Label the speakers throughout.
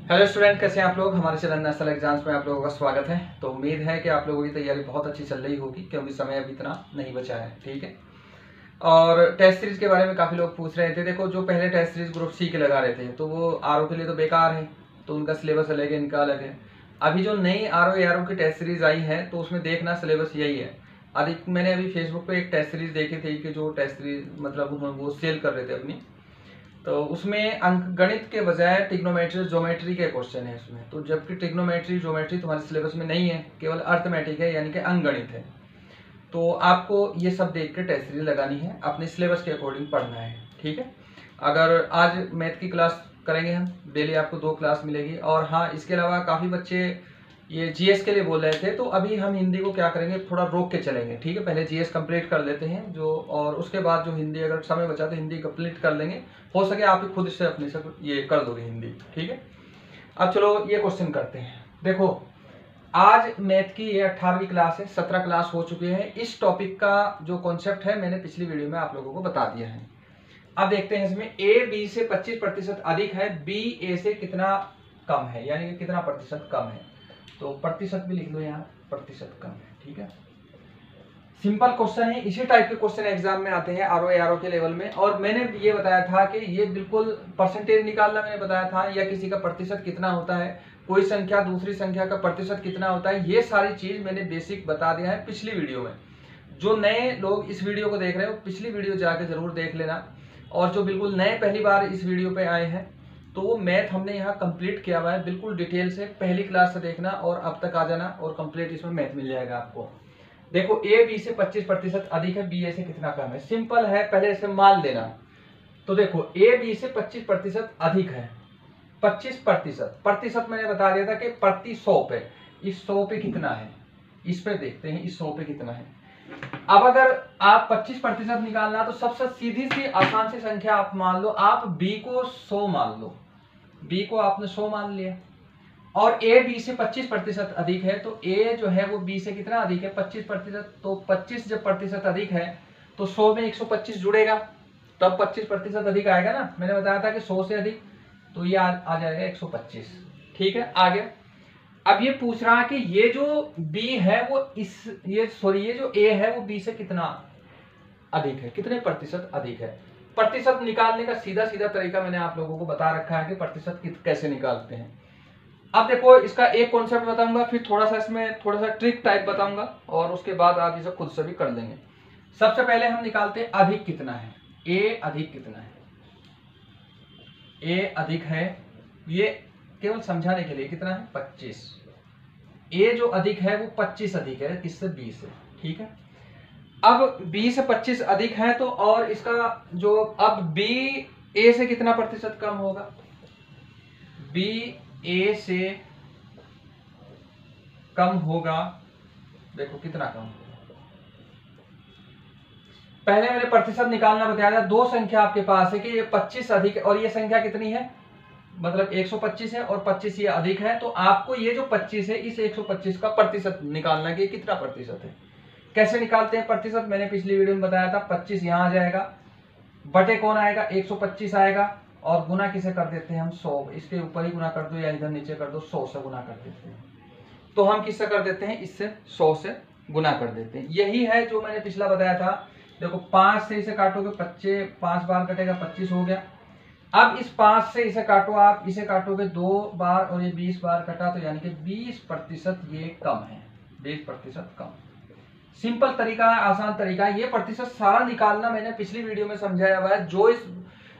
Speaker 1: Hello student, कैसे हैं आप लोग। हमारे चैनल नेशनल एग्जाम्स में आप लोगों का स्वागत है। तो उम्मीद है कि आप लोगों की तैयारी बहुत अच्छी चल रही होगी, क्योंकि समय अभी इतना नहीं बचा है। ठीक है। और टेस्ट सीरीज के बारे में काफ़ी लोग पूछ रहे थे। देखो, जो पहले टेस्ट सीरीज ग्रुप सी के लगा रहे थे तो वो आरओ के लिए तो बेकार है, तो उनका सिलेबस अलग है, इनका अलग है। अभी जो नई आरओ एआरओ की टेस्ट सीरीज आई है तो उसमें देखना सिलेबस यही है। अधिक मैंने अभी फेसबुक पे एक टेस्ट सीरीज देखी थी कि जो टेस्ट सीरीज मतलब उन्होंने वो सेल कर रहे थे अपनी, तो उसमें अंक गणित के बजाय ट्रिग्नोमेट्री ज्योमेट्री के क्वेश्चन है उसमें। तो जबकि ट्रिग्नोमेट्री ज्योमेट्री तुम्हारे सिलेबस में नहीं है, केवल अर्थमेटिक है, यानी कि अंकगणित है। तो आपको ये सब देख के टेस्ट सीरीज लगानी है, अपने सिलेबस के अकॉर्डिंग पढ़ना है। ठीक है। अगर आज मैथ की क्लास करेंगे हम, डेली आपको 2 क्लास मिलेगी। और हाँ, इसके अलावा काफ़ी बच्चे ये जीएस के लिए बोल रहे थे, तो अभी हम हिंदी को क्या करेंगे, थोड़ा रोक के चलेंगे। ठीक है, पहले जीएस कंप्लीट कर लेते हैं जो, और उसके बाद जो हिंदी, अगर समय बचा तो हिंदी कंप्लीट कर लेंगे। हो सके आप ही खुद से अपने से ये कर दोगे हिंदी। ठीक है। अब चलो ये क्वेश्चन करते हैं। देखो, आज मैथ की ये 18वीं क्लास है, 17 क्लास हो चुके हैं। इस टॉपिक का जो कॉन्सेप्ट है मैंने पिछली वीडियो में आप लोगों को बता दिया है। अब देखते हैं इसमें ए बी से 25% अधिक है, बी ए से कितना कम है, यानी कि कितना प्रतिशत कम है। तो प्रतिशत भी लिख लो यहाँ, प्रतिशत कम है। ठीक है, सिंपल क्वेश्चन है। इसी टाइप के क्वेश्चन एग्जाम में आते हैं आरओ एआरओ के लेवल में। और मैंने ये बताया था कि ये बिल्कुल परसेंटेज निकालना मैंने बताया था, या किसी का प्रतिशत कितना होता है, कोई संख्या दूसरी संख्या का प्रतिशत कितना होता है, ये सारी चीज मैंने बेसिक बता दिया है पिछली वीडियो में। जो नए लोग इस वीडियो को देख रहे हो, पिछली वीडियो जाके जरूर देख लेना। और जो बिल्कुल नए पहली बार इस वीडियो पे आए हैं, तो वो मैथ हमने यहाँ कंप्लीट किया हुआ है बिल्कुल डिटेल से, पहली क्लास से देखना और अब तक आ जाना, और कंप्लीट इसमें मैथ मिल जाएगा आपको। देखो, ए बी से 25% अधिक है, बी ए से कितना कम है। सिंपल है, पहले इसे मान लेना। तो देखो, ए बी से 25% अधिक है। 25% प्रतिशत मैंने बता दिया था कि प्रति 100 पे, इस 100 पे कितना है, इस पे देखते हैं इस 100 पे कितना है। अब अगर आप 25% निकालना, तो सबसे सीधी सी आसान सी संख्या आप मान लो, आप बी को 100 मान लो, बी को आपने 100 मान लिया। और ए बी से 25% अधिक है, तो ए जो है वो बी से कितना अधिक है, 25%। तो 25 जब प्रतिशत अधिक है तो 100 में 125 जुड़ेगा, तब 25% अधिक आएगा ना। मैंने बताया था कि 100 से अधिक, तो ये आ जाएगा 125। ठीक है, आगे अब ये पूछ रहा है कि ये जो बी है वो ये जो ए है वो बी से कितना अधिक है, कितने प्रतिशत अधिक है। प्रतिशत निकालने का सीधा सीधा तरीका मैंने आप लोगों को बता रखा है कि प्रतिशत कैसे निकालते हैं। अब देखो, इसका एक कॉन्सेप्ट बताऊंगा, फिर थोड़ा सा इसमें थोड़ा सा ट्रिक टाइप बताऊंगा, और उसके बाद आप इसे खुद से भी कर लेंगे। सबसे पहले हम निकालते हैं अधिक कितना है, ए अधिक कितना है। ए अधिक है, ये केवल समझाने के लिए, कितना है 25। ए जो अधिक है वो 25 अधिक है, किससे, 20 से। ठीक है। अब 20 से 25 अधिक है, तो और इसका जो, अब बी ए से कितना प्रतिशत कम होगा, बी ए से कम होगा। देखो कितना कम होगा, पहले मैंने प्रतिशत निकालना बताया था। दो संख्या आपके पास है कि ये 25 अधिक है और ये संख्या कितनी है, मतलब 125 है, और 25 ये अधिक है। तो आपको ये जो 25 है, इस 125 का प्रतिशत निकालना है कि कितना प्रतिशत है। कैसे निकालते हैं प्रतिशत, मैंने पिछली वीडियो में बताया था। 25 यहाँ आ जाएगा, बटे कौन आएगा, 125 आएगा, और गुना किसे कर देते हैं हम, 100। इसके ऊपर ही गुना कर दो या इधर नीचे कर दो, 100 से गुना कर देते हैं। तो हम किससे कर देते हैं, इससे 100 से गुना कर देते हैं। यही है जो मैंने पिछला बताया था। देखो, 5 से इसे काटोगे, 5 बार कटेगा, 25 हो गया। अब इस 5 से इसे काटो, आप इसे काटोगे 2 बार, और ये 20 बार कटा, तो यानी कि 20% ये कम है, 20% कम। सिंपल तरीका है, आसान तरीका है। ये प्रतिशत सारा निकालना मैंने पिछली वीडियो में समझाया हुआ है। जो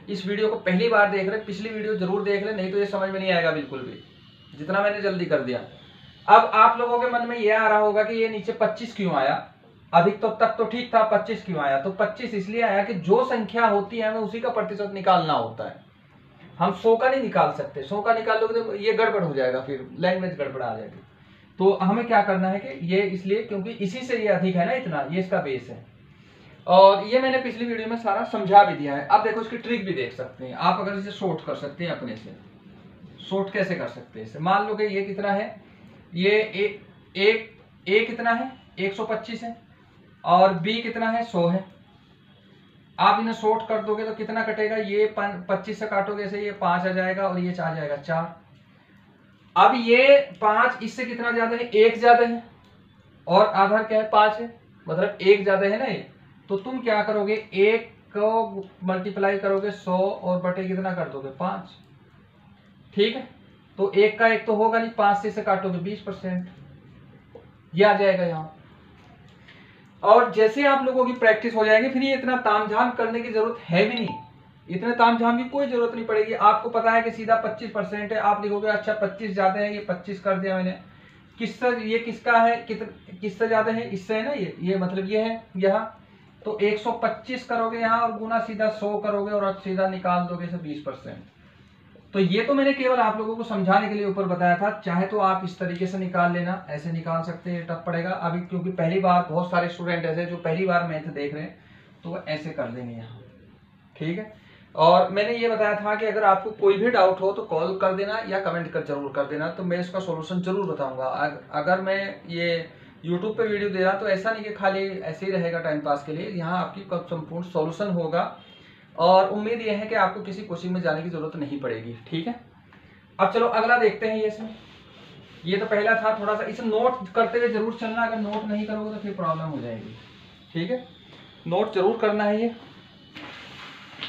Speaker 1: इस वीडियो को पहली बार देख रहे, पिछली वीडियो जरूर देख ले, नहीं तो ये समझ में नहीं आएगा बिल्कुल भी, जितना मैंने जल्दी कर दिया। अब आप लोगों के मन में यह आ रहा होगा कि ये नीचे 25 क्यों आया, अधिक तो तक तो ठीक था, 25 क्यों आया। तो 25 इसलिए आया कि जो संख्या होती है हमें उसी का प्रतिशत निकालना होता है। हम 100 का नहीं निकाल सकते, 100 का निकाल लोगे तो ये गड़बड़ हो जाएगा, फिर लैंग्वेज गड़बड़ आ जाएगी। तो हमें क्या करना है कि ये इसलिए, क्योंकि इसी से ये अधिक है ना, इतना, ये इसका बेस है। और ये मैंने पिछली वीडियो में सारा समझा भी दिया है। अब देखो, इसकी ट्रिक भी देख सकते हैं आप, अगर इसे शॉर्ट कर सकते हैं अपने से। शॉर्ट कैसे कर सकते हैं इसे, मान लो कि ये कितना है, ये ए कितना है, 125 है, और बी कितना है, 100 है। आप इन्हें शॉर्ट कर दोगे तो कितना कटेगा, ये 25 से काटोगे से ये 5 आ जाएगा, और ये आ जाएगा 4। अब ये 5 इससे कितना ज्यादा है, 1 ज्यादा है, और आधार क्या है 5 है, मतलब 1 ज्यादा है ना ये। तो तुम क्या करोगे, 1 को मल्टीप्लाई करोगे 100 और बटे कितना कर दोगे 5, ठीक है। तो 1 का 1 तो होगा नहीं, 5 से इसे काटोगे 20%, ये आ जाएगा यहाँ। और जैसे आप लोगों की प्रैक्टिस हो जाएगी फिर ये इतना तामझाम करने की जरूरत है भी नहीं, इतने तामझाम की कोई जरूरत नहीं पड़ेगी। आपको पता है कि सीधा 25% है, आप लिखोगे अच्छा 25 ज्यादा है, ये 25 कर दिया मैंने। किससे, ये किसका है, किससे ज्यादा है, इससे है ना, ये मतलब ये है यहाँ। तो 125 करोगे यहाँ और गुना सीधा 100 करोगे और अब सीधा निकाल दोगे इसे 20%। तो ये तो मैंने केवल आप लोगों को समझाने के लिए ऊपर बताया था, चाहे तो आप इस तरीके से निकाल लेना, ऐसे निकाल सकते हैं, टफ पड़ेगा अभी क्योंकि पहली बार बहुत सारे स्टूडेंट ऐसे जो पहली बार मैथ देख रहे हैं तो वो ऐसे कर देंगे यहाँ, ठीक है। और मैंने ये बताया था कि अगर आपको कोई भी डाउट हो तो कॉल कर देना या कमेंट कर जरूर कर देना, तो मैं इसका सॉल्यूशन जरूर बताऊंगा। अगर मैं ये यूट्यूब पे वीडियो दे रहा तो ऐसा नहीं कि खाली ऐसे ही रहेगा टाइम पास के लिए, यहाँ आपकी संपूर्ण सॉल्यूशन होगा और उम्मीद यह है कि आपको किसी कोचिंग में जाने की जरूरत नहीं पड़ेगी, ठीक है। अब चलो अगला देखते हैं। ये इसमें ये तो पहला था, थोड़ा सा इसे नोट करते हुए जरूर चलना, अगर नोट नहीं करोगे तो फिर प्रॉब्लम हो जाएगी, ठीक है। नोट जरूर करना है ये।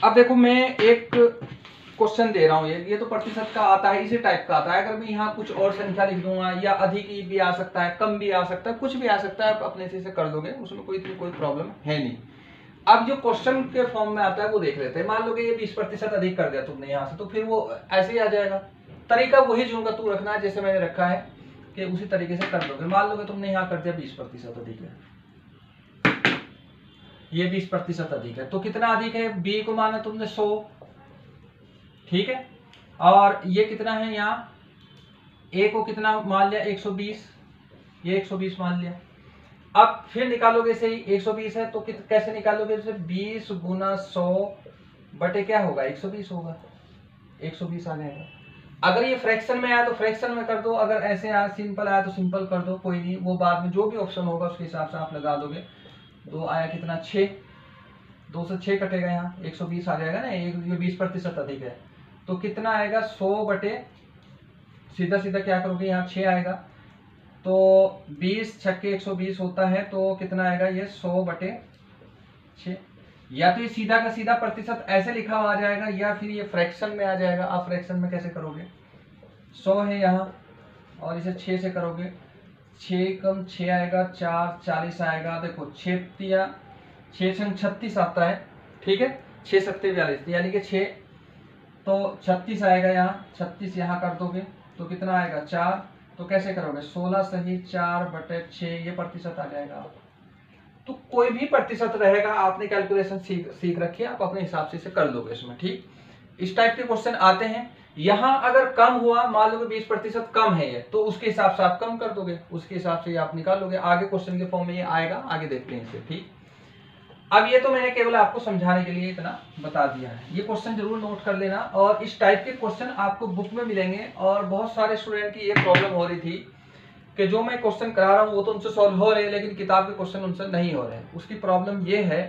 Speaker 1: अब देखो मैं एक क्वेश्चन दे रहा हूँ, ये तो प्रतिशत का आता है, इसी टाइप का आता है। अगर मैं यहाँ कुछ और संख्या लिख दूंगा या अधिक भी आ सकता है, कम भी आ सकता है, कुछ भी आ सकता है, आप अपने से कर दोगे, उसमें कोई प्रॉब्लम है नहीं। अब जो क्वेश्चन के फॉर्म में आता है वो देख लेते हैं। मान लो कि ये 20% अधिक कर दिया तुमने यहाँ से, तो फिर वो ऐसे ही आ जाएगा। तरीका वही जूंगा तू रखना है जैसे मैंने रखा है कि उसी तरीके से कर दोगे। मान लो कि तुमने यहाँ कर दिया 20% अधिक है, ये 20% अधिक है, तो कितना अधिक है, बी को माना तुमने 100, ठीक है। और ये कितना है यहाँ, ए को कितना मान लिया 120, ये 120 मान लिया। अब फिर निकालोगे से ही 120 है तो कैसे निकालोगे, जैसे 20 गुना 100 बटे क्या होगा 120 होगा, 120 आ जाएगा। अगर ये फ्रैक्शन में आया तो फ्रैक्शन में कर दो, अगर ऐसे आया सिंपल आया तो सिंपल कर दो, कोई नहीं, वो बाद में जो भी ऑप्शन होगा उसके हिसाब से आप लगा दोगे। 2 आया कितना 6, 2 से 6 कटेगा, यहाँ 120 आ जाएगा ना, ये 20% अधिक है तो कितना आएगा 100 बटे सीधा सीधा क्या करोगे यहाँ 6 आएगा, तो 20 छक्के 120 होता है, तो कितना आएगा ये 100 बटे 6। या तो ये सीधा का सीधा प्रतिशत ऐसे लिखा हुआ आ जाएगा या फिर ये फ्रैक्शन में आ जाएगा। आप फ्रैक्शन में कैसे करोगे, 100 है यहाँ और इसे 6 से करोगे, 6 कम 6 आएगा, 4 40 आएगा। देखो 6 संग 36 आता है, ठीक है, 6 सत्ते 42 यानी कि 6 तो 36 आएगा, यहाँ 36 यहाँ कर दोगे तो कितना आएगा 4, तो कैसे करोगे 16 सही 4 बटे 6, ये प्रतिशत आ जाएगा। तो कोई भी प्रतिशत रहेगा, आपने कैलकुलेशन सीख रखी है, आप अपने हिसाब से इसे कर दोगे इसमें, ठीक। इस टाइप के क्वेश्चन आते हैं। यहाँ अगर कम हुआ, मान लो 20% कम है ये, तो उसके हिसाब से आप कम कर दोगे, उसके हिसाब से आप निकाल लोगे। आगे क्वेश्चन के फॉर्म में ये आएगा, आगे देखते हैं इसे, ठीक। अब ये तो मैंने केवल आपको समझाने के लिए इतना बता दिया है, ये क्वेश्चन जरूर नोट कर लेना। और इस टाइप के क्वेश्चन आपको बुक में मिलेंगे और बहुत सारे स्टूडेंट की ये प्रॉब्लम हो रही थी कि जो मैं क्वेश्चन करा रहा हूँ वो तो उनसे सॉल्व हो रहे हैं लेकिन किताब के क्वेश्चन उनसे नहीं हो रहे हैं। उसकी प्रॉब्लम ये है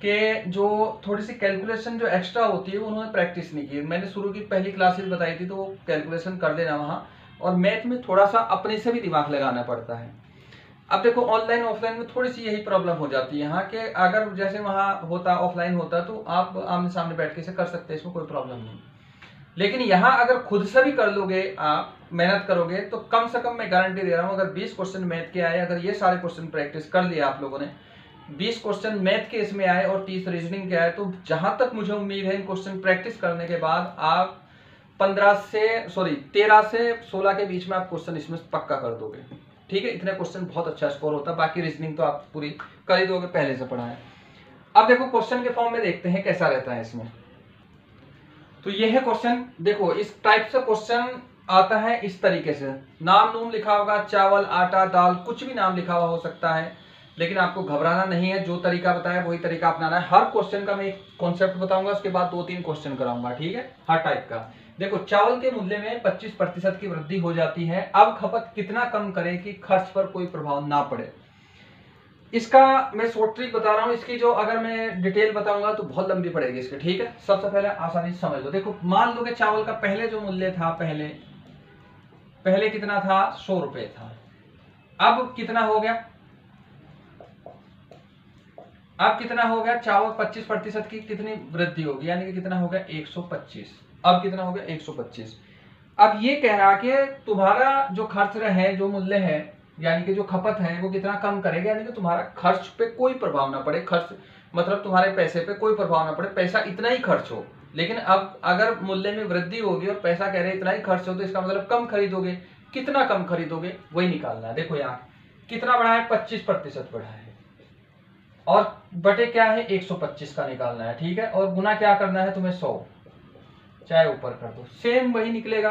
Speaker 1: कि जो थोड़ी सी कैलकुलेशन जो एक्स्ट्रा होती है उन्होंने प्रैक्टिस नहीं की। मैंने शुरू की पहली क्लासेस बताई थी तो वो कैलकुलेशन कर लेना वहाँ, और मैथ में थोड़ा सा अपने से भी दिमाग लगाना पड़ता है। अब देखो ऑनलाइन ऑफलाइन में थोड़ी सी यही प्रॉब्लम हो जाती है यहाँ के, अगर जैसे वहाँ होता ऑफलाइन होता तो आप आमने सामने बैठ के इसे कर सकते हैं, इसमें कोई प्रॉब्लम नहीं। लेकिन यहाँ अगर खुद से भी कर लोगे, आप मेहनत करोगे, तो कम से कम मैं गारंटी दे रहा हूँ अगर 20 क्वेश्चन मैथ के आए, अगर ये सारे क्वेश्चन प्रैक्टिस कर लिया आप लोगों ने, 20 क्वेश्चन मैथ के इसमें आए और 30 रीजनिंग के आए, तो जहां तक मुझे उम्मीद है इन क्वेश्चन प्रैक्टिस करने के बाद आप 13 से 16 के बीच में आप क्वेश्चन इसमें पक्का कर दोगे, ठीक है। इतने क्वेश्चन बहुत अच्छा स्कोर होता है, बाकी रीजनिंग तो आप पूरी कर ही दोगे, पहले से पढ़ा है। अब देखो क्वेश्चन के फॉर्म में देखते हैं कैसा रहता है इसमें। तो ये है क्वेश्चन, देखो इस टाइप से क्वेश्चन आता है इस तरीके से, नाम नूम लिखा होगा, चावल आटा दाल कुछ भी नाम लिखा हुआ हो सकता है, लेकिन आपको घबराना नहीं है, जो तरीका बताया वही तरीका अपनाना है। हर क्वेश्चन का मैं एक कॉन्सेप्ट बताऊंगा, उसके बाद 2-3 क्वेश्चन कराऊंगा, ठीक है, हर टाइप का। देखो चावल के मूल्य में 25% की वृद्धि हो जाती है, अब खपत कितना कम करें कि खर्च पर कोई प्रभाव ना पड़े। इसका मैं शॉर्ट ट्रिक बता रहा हूं, इसकी जो अगर मैं डिटेल बताऊंगा तो बहुत लंबी पड़ेगी इसके, ठीक है। सबसे पहले आसानी से समझ लो। देखो मान लो कि चावल का पहले जो मूल्य था, पहले पहले कितना था, 100 रुपए था। अब कितना हो गया, अब कितना हो गया, चावल 25% की कितनी वृद्धि होगी, यानी कि कितना हो गया 125। अब कितना हो गया 125। अब ये कह रहा कि तुम्हारा जो खर्च है, जो मूल्य है, यानी कि जो खपत है वो कितना कम करेगा, यानी कि तुम्हारा खर्च पे कोई प्रभाव ना पड़े, खर्च मतलब तुम्हारे पैसे पे कोई प्रभाव ना पड़े, पैसा इतना ही खर्च हो। लेकिन अब अगर मूल्य में वृद्धि होगी और पैसा कह रहे इतना ही खर्च हो, तो इसका मतलब कम खरीदोगे। कितना कम खरीदोगे वही निकालना है। देखो यहाँ कितना बढ़ा है, 25% बढ़ा है, और बटे क्या है 125 का निकालना है, ठीक है। और गुना क्या करना है तुम्हें, 100, चाहे ऊपर कर दो, सेम वही निकलेगा।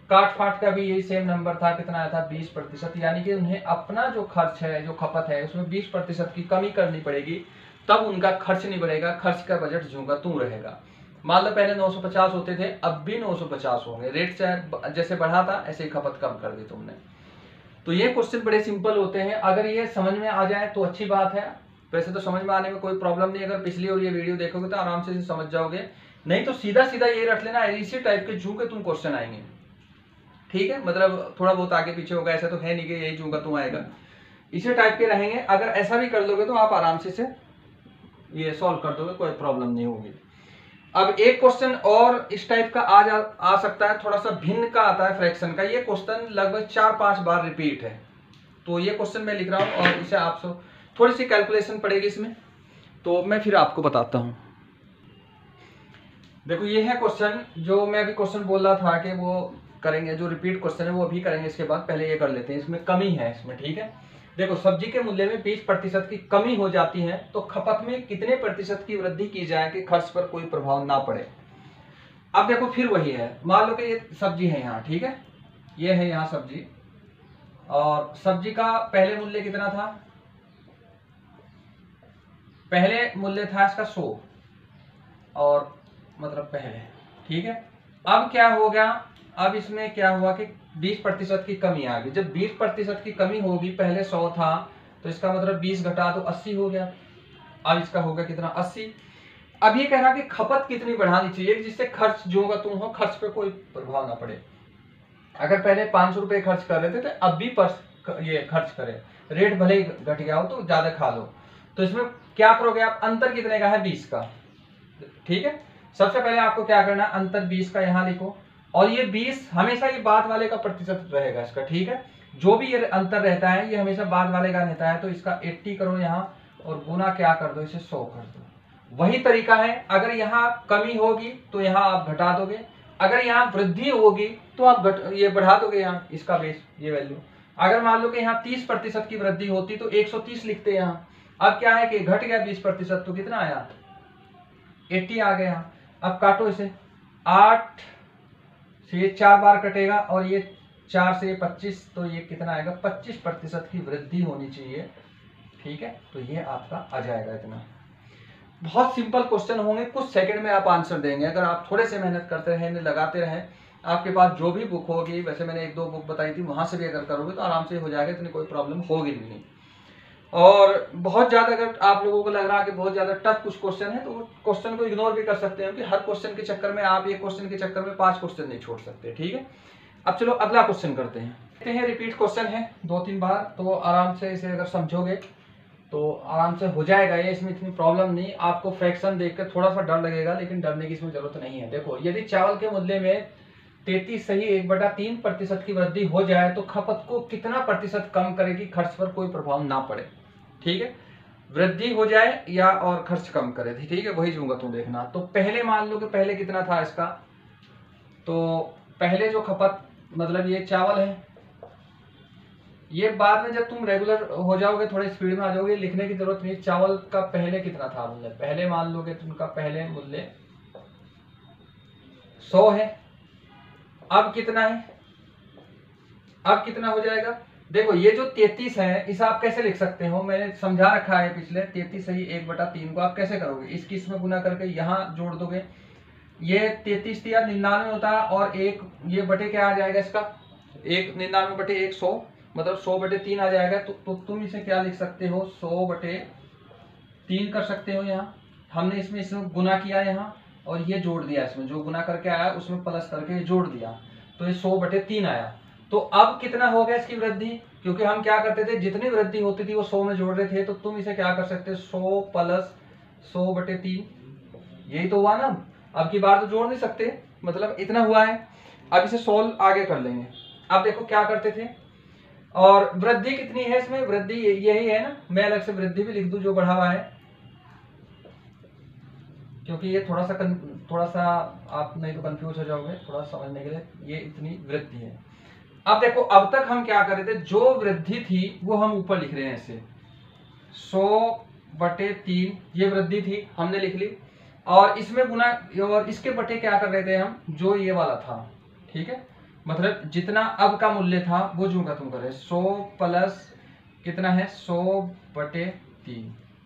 Speaker 1: काट फाट का भी यही सेम नंबर था, कितना आया था 20%, यानी कि उन्हें अपना जो खर्च है, जो खपत है, उसमें 20% की कमी करनी पड़ेगी, तब उनका खर्च नहीं बढ़ेगा, खर्च का बजट जूंगा तू रहेगा। मान लो पहले 950 होते थे, अब भी 950 होंगे, रेट चाहे जैसे बढ़ा था ऐसे ही खपत कम कर दी तुमने। तो ये क्वेश्चन बड़े सिंपल होते हैं, अगर ये समझ में आ जाए तो अच्छी बात है। वैसे तो समझ में आने में कोई प्रॉब्लम नहीं, अगर पिछली और ये वीडियो देखोगे तो आराम से समझ जाओगे, नहीं तो सीधा सीधा ये रख लेना, इसी टाइप के जू के तुम क्वेश्चन आएंगे, ठीक है। मतलब थोड़ा बहुत आगे पीछे होगा, ऐसा तो है नहीं कि यही जूंगा तुम आएगा, इसी टाइप के रहेंगे। अगर ऐसा भी कर लोगे तो आप आराम से ये सॉल्व कर दोगे, कोई प्रॉब्लम नहीं होगी। अब एक क्वेश्चन और इस टाइप का आ सकता है, थोड़ा सा भिन्न का आता है, फ्रैक्शन का। ये क्वेश्चन लगभग 4-5 बार रिपीट है, तो ये क्वेश्चन मैं लिख रहा हूं और इसे आप थोड़ी सी कैलकुलेशन पड़ेगी इसमें, तो मैं फिर आपको बताता हूं। देखो ये है क्वेश्चन, जो मैं अभी क्वेश्चन बोल रहा था कि वो करेंगे, जो रिपीट क्वेश्चन है वो अभी करेंगे, इसके बाद पहले ये कर लेते हैं। इसमें कमी है इसमें, ठीक है। देखो सब्जी के मूल्य में 20% की कमी हो जाती है, तो खपत में कितने प्रतिशत की वृद्धि की जाए कि खर्च पर कोई प्रभाव ना पड़े। अब देखो फिर वही है, मान लो कि ये सब्जी है यहाँ, ठीक है, ये है यहाँ सब्जी, और सब्जी का पहले मूल्य कितना था, पहले मूल्य था इसका 100, और मतलब पहले, ठीक है। अब क्या हो गया, अब इसमें क्या हुआ कि 20% की कमी आ गई। जब 20% की कमी होगी, पहले 100 था तो इसका मतलब 20 घटा तो 80 हो गया। अब इसका हो गया कितना, 80। अब ये कह रहा कि खपत कितनी बढ़ानी चाहिए जिससे खर्च जो होगा तुम हो, खर्च पे कोई प्रभाव ना पड़े। अगर पहले 500 रुपए खर्च कर रहे थे तो अब भी ये खर्च करें, रेट भले ही घट गया हो तो ज्यादा खा लो। तो इसमें क्या करोगे आप, अंतर कितने का है, 20 का, ठीक है। सबसे पहले आपको क्या करना, अंतर 20 का यहाँ लिखो, और ये 20 हमेशा ये बाद वाले का प्रतिशत रहेगा इसका, ठीक है। जो भी ये अंतर रहता है ये हमेशा बाद वाले का रहता है, तो इसका 80 करो यहाँ, और गुना क्या कर दो, इसे 100 कर दो। वही तरीका है, अगर यहाँ कमी होगी तो यहाँ आप घटा दोगे, अगर यहाँ वृद्धि होगी तो आप ये बढ़ा दोगे यहाँ इसका बेस, ये वैल्यू। अगर मान लो कि यहाँ 30% की वृद्धि होती तो 130 लिखते यहाँ। अब क्या है कि घट गया 20%, तो कितना आया, 80 आ गया। अब काटो इसे, 8 से ये 4 बार कटेगा, और ये 4 से 25, तो ये कितना आएगा, 25% की वृद्धि होनी चाहिए, ठीक है। तो ये आपका आ जाएगा इतना। बहुत सिंपल क्वेश्चन होंगे, कुछ सेकंड में आप आंसर देंगे अगर आप थोड़े से मेहनत करते रहें, लगाते रहें। आपके पास जो भी बुक होगी, वैसे मैंने 1-2 बुक बताई थी, वहां से भी अगर करोगे तो आराम से हो जाएगा, इतनी कोई प्रॉब्लम होगी भी नहीं। और बहुत ज्यादा अगर आप लोगों को लग रहा है कि बहुत ज्यादा टफ कुछ क्वेश्चन है, तो क्वेश्चन को इग्नोर भी कर सकते हैं, कि हर क्वेश्चन के चक्कर में आप ये क्वेश्चन के चक्कर में 5 क्वेश्चन नहीं छोड़ सकते, ठीक है। अब चलो अगला क्वेश्चन करते हैं। रिपीट क्वेश्चन है 2-3 बार, तो आराम से इसे अगर समझोगे तो आराम से हो जाएगा ये, इसमें इतनी प्रॉब्लम नहीं। आपको फ्रैक्शन देखकर थोड़ा सा डर लगेगा, लेकिन डरने की इसमें जरूरत नहीं है। देखो यदि चावल के मूल्य में 33.1/3% की वृद्धि हो जाए तो खपत को कितना प्रतिशत कम करेगी, खर्च पर कोई प्रभाव ना पड़े, ठीक है। वृद्धि हो जाए या और खर्च कम करे थी, ठीक है, वही दूंगा तुम देखना। तो पहले मान लो कि पहले कितना था इसका, तो पहले जो खपत मतलब ये चावल है, ये बाद में जब तुम रेगुलर हो जाओगे, थोड़े स्पीड में आ जाओगे, लिखने की जरूरत नहीं। चावल का पहले कितना था मूल्य, पहले मान लो कि तुमका पहले मूल्य 100 है। अब कितना है, अब कितना हो जाएगा, देखो ये जो 33 है इसे आप कैसे लिख सकते हो, मैंने समझा रखा है पिछले। 33/1/3 को आप कैसे करोगे, इसकी इसमें गुना करके यहाँ जोड़ दोगे, ये 33 या 99 होता है, और एक ये बटे क्या आ जाएगा इसका, 99/1 100, मतलब 100/3 आ जाएगा। तो तुम इसे क्या लिख सकते हो, 100/3 कर सकते हो। यहाँ हमने इसमें गुना किया यहाँ, और ये जोड़ दिया, इसमें जो गुना करके आया उसमें प्लस करके जोड़ दिया, तो ये 100/3 आया। तो अब कितना हो गया इसकी वृद्धि, क्योंकि हम क्या करते थे, जितनी वृद्धि होती थी वो 100 में जोड़ रहे थे, तो तुम इसे क्या कर सकते 100 प्लस 100/3, यही तो हुआ ना। अब की बार तो जोड़ नहीं सकते, मतलब इतना हुआ है। अब इसे सोल्व आगे कर लेंगे। अब देखो क्या करते थे, और वृद्धि कितनी है इसमें, वृद्धि यही है ना, मैं अलग से वृद्धि भी लिख दूं जो बढ़ा हुआ है, क्योंकि ये थोड़ा सा आप नहीं तो कंफ्यूज हो जाओगे, थोड़ा समझने के लिए ये इतनी वृद्धि है। अब देखो अब तक हम क्या कर रहे थे, जो वृद्धि थी वो हम ऊपर लिख रहे हैं ऐसे 100/3, ये वृद्धि थी हमने लिख ली, और इसमें गुना, और इसके बटे क्या कर रहे थे हम, जो ये वाला था, ठीक है, मतलब जितना अब का मूल्य था वो जो का तुम कर रहे 100 प्लस कितना है 100/3,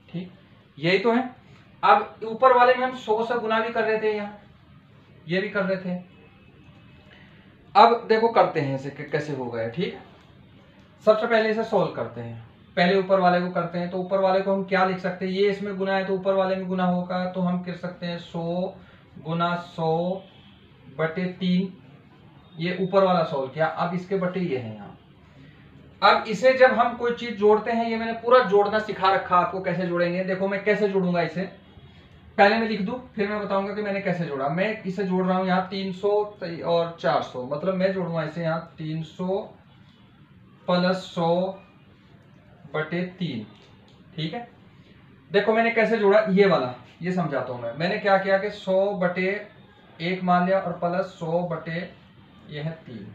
Speaker 1: ठीक, यही तो है। अब ऊपर वाले में हम 100 से गुना भी कर रहे थे, यहाँ ये भी कर रहे थे। अब देखो करते हैं इसे कैसे हो गया, ठीक। सबसे पहले इसे सोल्व करते हैं, पहले ऊपर वाले को करते हैं। तो ऊपर वाले को हम क्या लिख सकते हैं, ये इसमें गुना है तो ऊपर वाले में गुना होगा, तो हम कर सकते हैं 100 गुना 100/3, ये ऊपर वाला सोल्व किया। अब इसके बटे ये है यहाँ। अब इसे जब हम कोई चीज जोड़ते हैं, ये मैंने पूरा जोड़ना सिखा रखा आपको कैसे जोड़ेंगे। देखो मैं कैसे जोड़ूंगा इसे, पहले मैं लिख दूं फिर मैं बताऊंगा कि मैंने कैसे जोड़ा। मैं इसे जोड़ रहा हूं यहाँ 300 और 400, मतलब मैं जोड़ूंगा इसे यहाँ 300 प्लस 100/3, ठीक है। देखो मैंने कैसे जोड़ा, ये वाला ये समझाता हूं मैंने क्या किया कि 100/1 मान लिया और प्लस 100/3,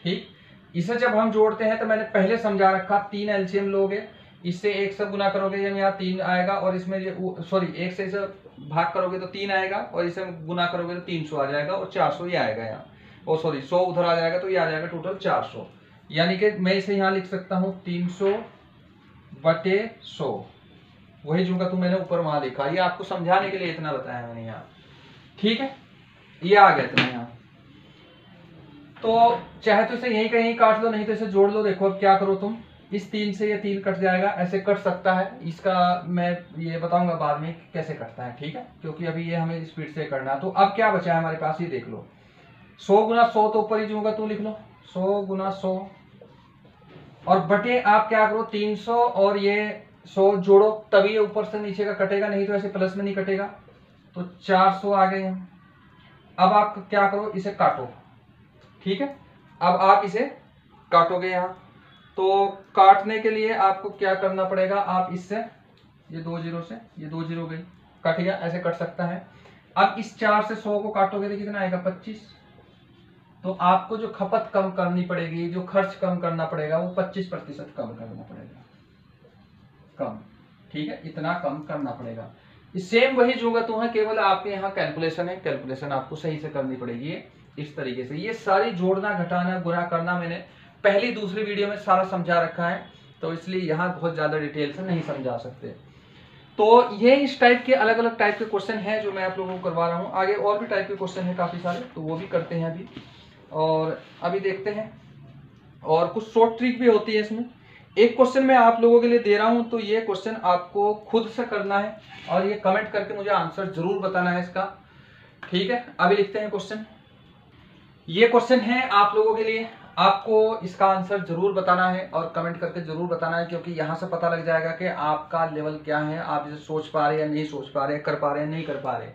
Speaker 1: ठीक। इसे जब हम जोड़ते हैं तो मैंने पहले समझा रखा, 3 एलसीएम लोगे, इससे 1 से गुना करोगे जब यहाँ 3 आएगा, और इसमें सॉरी 1 से इसे भाग करोगे तो 3 आएगा, और इसे गुना करोगे तो 300 आ जाएगा, और 400 ये आएगा यहाँ, और सॉरी 100 उधर आ जाएगा तो ये आ जाएगा टोटल 400। यानी कि मैं इसे यहाँ लिख सकता हूँ 300/100, वही जो का तुम मैंने ऊपर वहां लिखा, ये आपको समझाने के लिए इतना बताया मैंने यहाँ, ठीक है। ये आ गया इतना यहाँ, तो चाहे तो इसे यहीं कहीं काट लो, नहीं तो इसे जोड़ लो। देखो अब क्या करो तुम, इस 3 से ये 3 कट जाएगा, ऐसे कट सकता है, इसका मैं ये बताऊंगा बाद में कैसे कटता है, ठीक है, क्योंकि अभी ये हमें स्पीड से करना है। तो अब क्या बचा है हमारे पास, ये देख लो 100 गुना 100, तो ऊपर ही जो होगा तू लिख लो 100 गुना 100, और बटे आप क्या करो 300 और ये 100 जोड़ो, तभी ये ऊपर से नीचे का कटेगा, नहीं तो ऐसे प्लस में नहीं कटेगा। तो 400 आ गए। अब आप क्या करो, इसे काटो, ठीक है। अब आप इसे काटोगे यहाँ, तो काटने के लिए आपको क्या करना पड़ेगा, आप इससे ये 2 0 से ये 2 0 गई, कट गया, ऐसे कट सकता है। अब इस 4 से 100 को काटोगे तो कितना आएगा 25। तो आपको जो खपत कम करनी पड़ेगी, जो खर्च कम करना पड़ेगा, वो 25% कम करना पड़ेगा, कम, ठीक है, इतना कम करना पड़ेगा। सेम वही जो तू है, केवल आपके यहाँ कैलकुलेशन है, कैलकुलेशन आपको सही से करनी पड़ेगी इस तरीके से। ये सारी जोड़ना घटाना गुणा करना मैंने पहली दूसरी वीडियो में सारा समझा रखा है, तो इसलिए यहाँ बहुत ज्यादा डिटेल से नहीं समझा सकते। तो ये इस टाइप के अलग अलग टाइप के क्वेश्चन हैं जो मैं आप लोगों को करवा रहा हूँ। आगे और भी टाइप के क्वेश्चन है काफी सारे, तो वो भी करते हैं अभी, और अभी देखते हैं। और कुछ शॉर्ट ट्रिक भी होती है इसमें। एक क्वेश्चन मैं आप लोगों के लिए दे रहा हूं, तो ये क्वेश्चन आपको खुद से करना है, और ये कमेंट करके मुझे आंसर जरूर बताना है इसका, ठीक है। अभी लिखते हैं क्वेश्चन। ये क्वेश्चन है आप लोगों के लिए, आपको इसका आंसर जरूर बताना है और कमेंट करके जरूर बताना है, क्योंकि यहाँ से पता लग जाएगा कि आपका लेवल क्या है, आप इसे सोच पा रहे हैं या नहीं सोच पा रहे, कर पा रहे हैं नहीं कर पा रहे।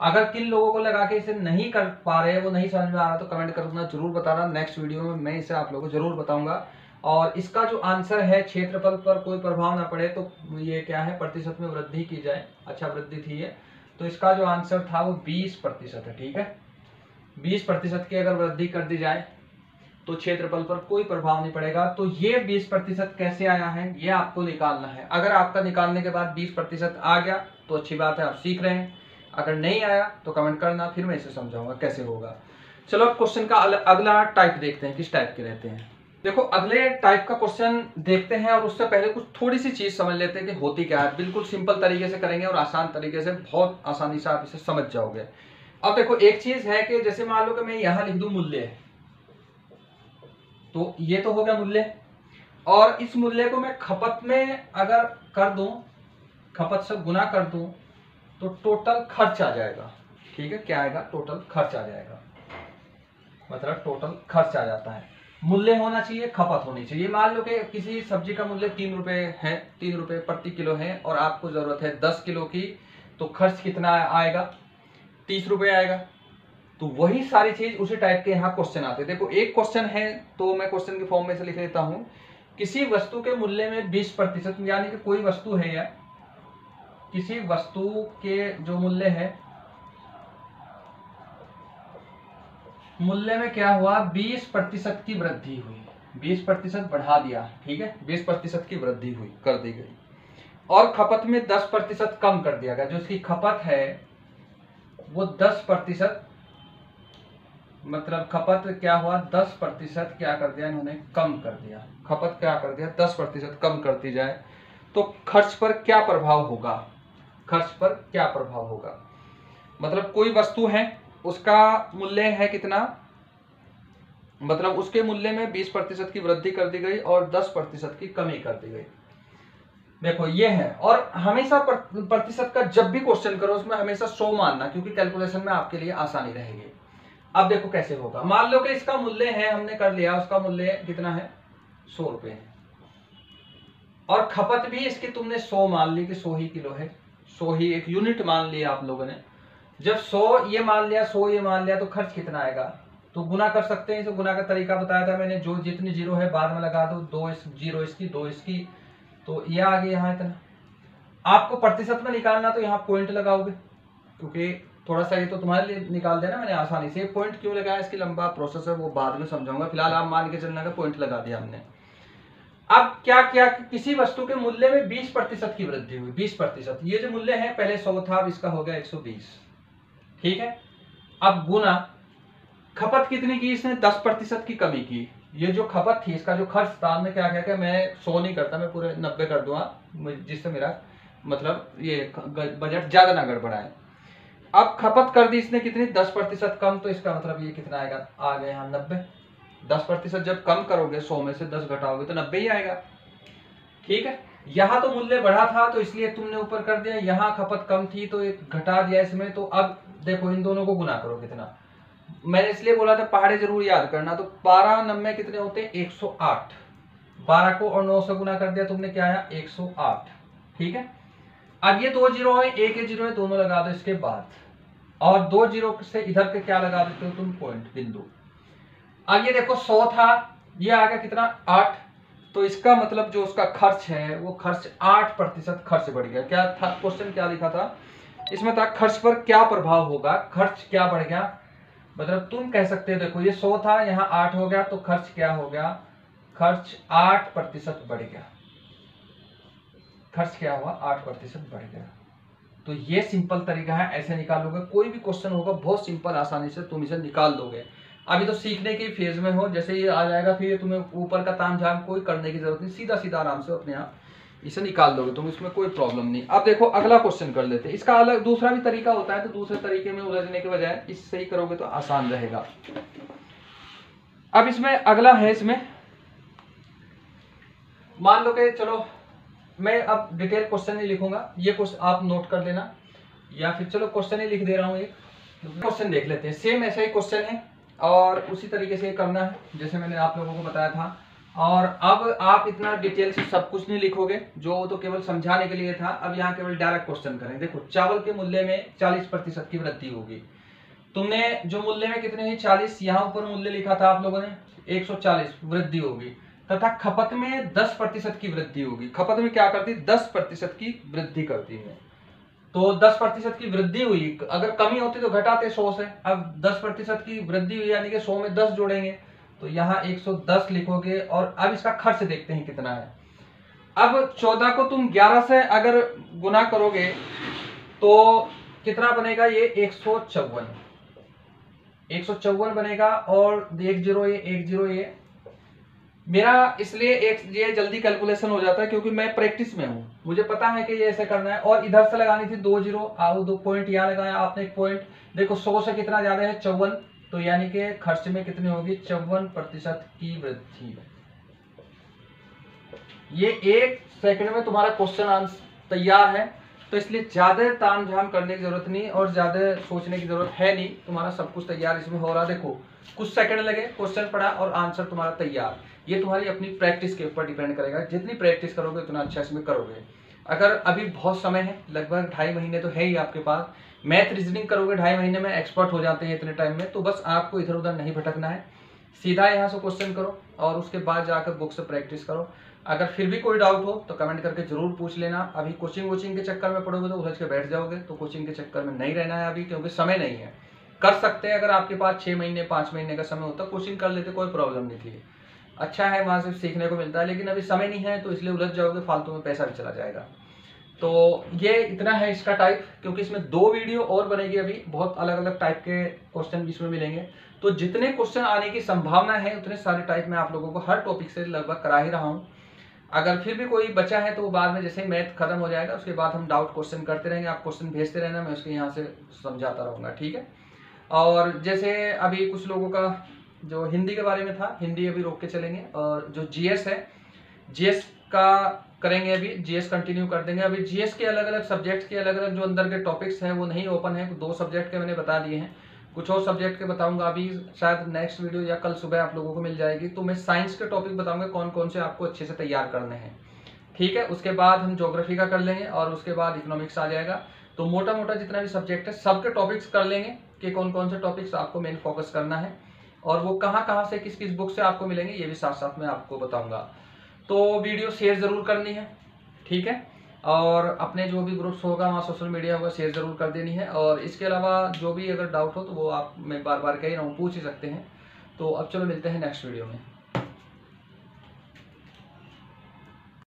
Speaker 1: अगर किन लोगों को लगा के इसे नहीं कर पा रहे, वो नहीं समझ में आ रहा, तो कमेंट करना जरूर बताना। नेक्स्ट वीडियो में मैं इसे आप लोगों को जरूर बताऊंगा। और इसका जो आंसर है, क्षेत्रफल पर कोई प्रभाव ना पड़े, तो ये क्या है, प्रतिशत में वृद्धि की जाए, अच्छा वृद्धि थी ये, तो इसका जो आंसर था वो 20% है, ठीक है। 20% की अगर वृद्धि कर दी जाए तो क्षेत्रफल पर कोई प्रभाव नहीं पड़ेगा। तो ये 20% कैसे आया है, ये आपको निकालना है। अगर आपका निकालने के बाद 20% आ गया तो अच्छी बात है, आप सीख रहे हैं। अगर नहीं आया तो कमेंट करना, फिर मैं इसे समझाऊंगा कैसे होगा। चलो अब क्वेश्चन का अगला टाइप देखते हैं, किस टाइप के रहते हैं। देखो अगले टाइप का क्वेश्चन देखते हैं, और उससे पहले कुछ थोड़ी सी चीज समझ लेते हैं कि होती क्या है। बिल्कुल सिंपल तरीके से करेंगे और आसान तरीके से, बहुत आसानी से आप इसे समझ जाओगे। अब देखो एक चीज है कि जैसे मान लो कि मैं यहां लिख दूं मूल्य, तो ये तो हो गया मूल्य, और इस मूल्य को मैं खपत में अगर कर दूं, खपत से गुना कर दूं, तो टोटल खर्च आ जाएगा, ठीक है। क्या आएगा, टोटल खर्च आ जाएगा, मतलब टोटल खर्च आ जाता है। मूल्य होना चाहिए, खपत होनी चाहिए। मान लो कि किसी सब्जी का मूल्य 3 रुपए है, 3 रुपए प्रति किलो है और आपको जरूरत है 10 किलो की, तो खर्च कितना आएगा? 30 रुपए आएगा। तो वही सारी चीज उसी टाइप के यहाँ क्वेश्चन आते हैं। देखो एक क्वेश्चन है तो मैं क्वेश्चन के फॉर्म में से लिख लेता हूं, किसी वस्तु के मूल्य में 20%, यानी कि कोई वस्तु है या किसी वस्तु के जो मूल्य है, मूल्य में क्या हुआ? 20% की वृद्धि हुई, 20% बढ़ा दिया, ठीक है, 20% की वृद्धि हुई, कर दी गई। और खपत में 10% कम कर दिया गया, जो इसकी खपत है वो 10%, मतलब खपत क्या हुआ? 10% क्या कर दिया इन्होंने? कम कर दिया। खपत क्या कर दिया? 10% कम करती जाए तो खर्च पर क्या प्रभाव होगा? खर्च पर क्या प्रभाव होगा? मतलब कोई वस्तु है, उसका मूल्य है कितना, मतलब उसके मूल्य में 20% की वृद्धि कर दी गई और 10% की कमी कर दी गई। देखो ये है, और हमेशा प्रतिशत का जब भी क्वेश्चन करो उसमें हमेशा 100 मानना, क्योंकि कैलकुलेशन में आपके लिए आसानी रहेगी। अब देखो कैसे होगा। मान लो कि इसका मूल्य है, हमने कर लिया, उसका मूल्य कितना है? 100 रुपए है, और खपत भी इसकी तुमने 100 मान ली कि 100 ही किलो है, 100 ही एक यूनिट मान लिया आप लोगों ने। जब 100 ये मान लिया, 100 ये मान लिया, तो खर्च कितना आएगा? तो गुना कर सकते हैं। तो गुना का तरीका बताया था मैंने, जो जितनी जीरो है बाद में लगा दो, 2 जीरो इसकी, 2 इसकी, तो ये आ गया यहाँ इतना। आपको प्रतिशत में निकालना तो यहाँ पॉइंट लगाओगे, क्योंकि थोड़ा सा ये तो तुम्हारे लिए निकाल देना मैंने आसानी से। पॉइंट क्यों लगाया, इसकी लंबा प्रोसेस है, वो बाद में समझाऊंगा। फिलहाल आप मान के चलना का पॉइंट लगा दिया हमने। अब क्या किया, किसी वस्तु के मूल्य में 20% की वृद्धि हुई, 20%। ये जो मूल्य है पहले 100 था, अब इसका हो गया 120, ठीक है। अब गुना खपत कितनी की इसने? 10% की कमी की। ये जो खपत थी, इसका जो खर्च था, मैं क्या क्या मैं 100 नहीं करता, मैं पूरे 90 कर दूंगा, जिससे मेरा मतलब ये बजट ज्यादा ना गड़बड़ाए। अब खपत कर दी इसने कितनी? 10% कम, तो इसका मतलब ये कितना आएगा? आ गया यहाँ 90। 10% जब कम करोगे, 100 में से 10 घटाओगे तो 90 ही आएगा, ठीक है। यहाँ तो मूल्य बढ़ा था तो इसलिए तुमने ऊपर कर दिया, यहाँ खपत कम थी तो एक घटा दिया इसमें। तो अब देखो इन दोनों को गुना करो कितना, मैंने इसलिए बोला था पहाड़े जरूर याद करना। तो 12 90 कितने होते हैं? 108। 12 को और 9 से गुना कर दिया तुमने, क्या आया? 108, ठीक है। अब ये 2 जीरो है, एक ये जीरो है, दोनों लगा दो इसके बाद, और 2 जीरो से इधर के क्या लगा देते हो तुम? पॉइंट, बिंदु। अब ये देखो 100 था, ये आ गया कितना? 8। तो इसका मतलब जो उसका खर्च है वो खर्च 8% खर्च बढ़ गया। क्या था क्वेश्चन, क्या लिखा था इसमें? था खर्च पर क्या प्रभाव होगा, खर्च क्या बढ़ गया। मतलब तुम कह सकते हो, देखो ये 100 था, यहाँ 8 हो गया, तो खर्च क्या हो गया? खर्च 8% बढ़ गया। खर्च क्या हुआ? 8% बढ़ गया। तो ये सिंपल तरीका है, ऐसे निकालोगे। कोई भी क्वेश्चन होगा बहुत सिंपल, आसानी से तुम इसे निकाल दोगे। अभी तो सीखने की फेज में हो, जैसे ये आ जाएगा फिर तुम्हें ऊपर का तामझाम कोई करने की जरूरत नहीं, सीधा सीधा आराम से अपने आप इसे निकाल दोगे तुम, इसमें कोई प्रॉब्लम नहीं। अब देखो अगला क्वेश्चन कर लेते हैं। इसका अलग दूसरा भी तरीका होता है, तो दूसरे तरीके में उलझने के बजाय इससे ही करोगे तो आसान रहेगा। अब इसमें अगला है, इसमें मान लो कि चलो मैं अब डिटेल क्वेश्चन नहीं लिखूंगा, ये क्वेश्चन आप नोट कर लेना, या फिर चलो क्वेश्चन ही लिख दे रहा हूँ। एक क्वेश्चन देख लेते हैं, सेम ऐसा ही क्वेश्चन है और उसी तरीके से करना है जैसे मैंने आप लोगों को बताया था। और अब आप इतना डिटेल से सब कुछ नहीं लिखोगे, जो तो केवल समझाने के लिए था। अब यहाँ केवल डायरेक्ट क्वेश्चन करें। देखो चावल के मूल्य में 40% की वृद्धि होगी। तुमने जो मूल्य में कितने हुई? 40, यहाँ ऊपर मूल्य लिखा था आप लोगों ने 140 वृद्धि होगी, तथा खपत में 10% की वृद्धि होगी। खपत में क्या करती? 10% की वृद्धि करती है। तो 10% की वृद्धि हुई, अगर कमी होती तो घटाते 100 से। अब 10% की वृद्धि हुई, यानी कि 100 में 10 जोड़ेंगे, तो यहाँ 110 लिखोगे। और अब इसका खर्च देखते हैं कितना है। अब 14 को तुम 11 से अगर गुना करोगे तो कितना बनेगा? ये 154 बनेगा। और 1 जीरो ये, 1 जीरो ये मेरा, इसलिए एक ये जल्दी कैलकुलेशन हो जाता है क्योंकि मैं प्रैक्टिस में हूँ, मुझे पता है कि ये ऐसे करना है। और इधर से लगानी थी 2 जीरो, आओ 2 पॉइंट यहाँ लगाया आपने, एक पॉइंट। देखो 100 से कितना ज्यादा है? 54, तो यानी कि खर्च में कितनी होगी? 54% की वृद्धि। ये 1 सेकंड में तुम्हारा क्वेश्चन आंसर तैयार है। तो इसलिए ज़्यादा ताम झाम करने की जरूरत नहीं और ज़्यादा सोचने की जरूरत है नहीं। तुम्हारा सब कुछ तैयार इसमें हो रहा। देखो कुछ सेकंड लगे, क्वेश्चन पढ़ा और आंसर तुम्हारा तैयार। ये तुम्हारी अपनी प्रैक्टिस के ऊपर डिपेंड करेगा। जितनी प्रैक्टिस करोगे उतना अच्छा इसमें करोगे। अगर अभी बहुत समय है, लगभग 2.5 महीने तो है ही आपके पास, मैथ रीजनिंग करोगे 2.5 महीने में एक्सपर्ट हो जाते हैं इतने टाइम में। तो बस आपको इधर उधर नहीं भटकना है, सीधा यहाँ से क्वेश्चन करो और उसके बाद जाकर बुक से प्रैक्टिस करो। अगर फिर भी कोई डाउट हो तो कमेंट करके जरूर पूछ लेना। अभी कोचिंग के चक्कर में पड़ोगे तो उलझ के बैठ जाओगे, तो कोचिंग के चक्कर में नहीं रहना है अभी, क्योंकि समय नहीं है। कर सकते हैं, अगर आपके पास 6 महीने 5 महीने का समय होता कोचिंग कर लेते, कोई प्रॉब्लम नहीं थी। अच्छा है, वहाँ से सीखने को मिलता है, लेकिन अभी समय नहीं है तो इसलिए उलझ जाओगे, फालतू में पैसा भी चला जाएगा। तो ये इतना है इसका टाइप, क्योंकि इसमें 2 वीडियो और बनेगी अभी, बहुत अलग अलग टाइप के क्वेश्चन भी इसमें मिलेंगे। तो जितने क्वेश्चन आने की संभावना है उतने सारे टाइप मैं आप लोगों को हर टॉपिक से लगभग करा ही रहा हूँ। अगर फिर भी कोई बचा है तो वो बाद में जैसे ही मैथ खत्म हो जाएगा उसके बाद हम डाउट क्वेश्चन करते रहेंगे। आप क्वेश्चन भेजते रहना, मैं उसके यहाँ से समझाता रहूँगा, ठीक है। और जैसे अभी कुछ लोगों का जो हिंदी के बारे में था, हिंदी अभी रोक के चलेंगे। और जो जीएस है, जीएस का करेंगे, अभी जीएस कंटिन्यू कर देंगे। अभी जीएस के अलग अलग सब्जेक्ट्स के अलग अलग जो अंदर के टॉपिक्स हैं वो नहीं ओपन है। 2 सब्जेक्ट के मैंने बता दिए हैं, कुछ और सब्जेक्ट के बताऊंगा अभी, शायद नेक्स्ट वीडियो या कल सुबह आप लोगों को मिल जाएगी। तो मैं साइंस के टॉपिक बताऊंगा कौन कौन से आपको अच्छे से तैयार करने हैं, ठीक है। उसके बाद हम ज्योग्राफी का कर लेंगे और उसके बाद इकोनॉमिक्स आ जाएगा। तो मोटा मोटा जितना भी सब्जेक्ट है सबके टॉपिक्स कर लेंगे कि कौन कौन से टॉपिक्स आपको मेन फोकस करना है और वो कहाँ कहाँ से किस किस बुक से आपको मिलेंगे, ये भी साथ साथ मैं आपको बताऊंगा। तो वीडियो शेयर जरूर करनी है, ठीक है। और अपने जो भी ग्रुप्स होगा वहाँ सोशल मीडिया होगा शेयर जरूर कर देनी है। और इसके अलावा जो भी अगर डाउट हो तो वो आप, मैं बार बार कह रहा हूँ, पूछ ही सकते हैं। तो अब चलो मिलते हैं नेक्स्ट वीडियो में।